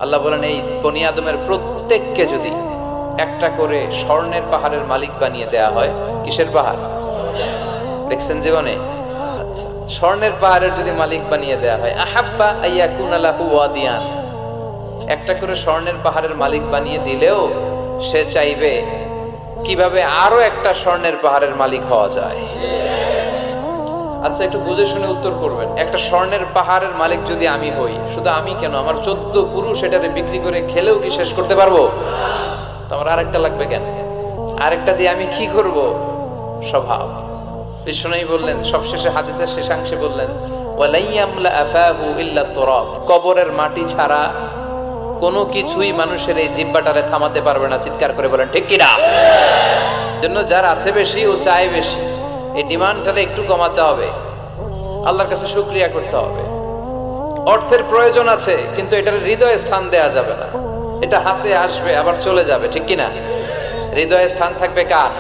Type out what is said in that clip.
আল্লাহ বলেন এই বনি আদমের প্রত্যেককে যদি একটা করে স্বর্ণের পাহাড়ের মালিক বানিয়ে দেয়া হয়। কিসের পাহাড় দেখছেন জীবনে? আচ্ছা, স্বর্ণের পাহাড়ের যদি মালিক বানিয়ে দেয়া হয়, আহাব্বা আইয়াকুনা লাহু ওয়াদিয়ান, একটা করে স্বর্ণের পাহাড়ের মালিক বানিয়ে দিলেও সে চাইবে কিভাবে আরো একটা স্বর্ণের পাহাড়ের মালিক হওয়া যায়। আচ্ছা, একটু বুঝে শুনে উত্তর করবেন। একটা স্বর্ণের পাহাড়ের মালিক যদি আমি হই, শুধু আমি কেন, আমার 14 পুরুষ এটারে বিক্রি করে খেলেও কি শেষ করতে পারবো? তো আমার আরেকটা লাগবে কেন? আরেকটা দিয়ে আমি কি করব? স্বভাব। বিশ্বনবী বললেন সবশেষে হাদিসের শেষাংশে বললেন, ওয়ালাইয়ামলা আফাহু ইল্লা তুরাব, কবরের মাটি ছাড়া কোনো কিছুই মানুষের এই জিহ্বাটারে থামাতে পারবে না। চিৎকার করে বলেন ঠিক কিনা? জন্য যার আছে বেশি ও চায় বেশি, এই ডিমান্ডটারে একটু কমাতে হবে, আল্লাহর কাছে শুকরিয়া করতে হবে। অর্থের প্রয়োজন আছে, কিন্তু এটার হৃদয়ে স্থান দেয়া যাবে না। এটা হাতে আসবে আবার চলে যাবে, ঠিক কিনা? হৃদয়ে স্থান থাকবে কার?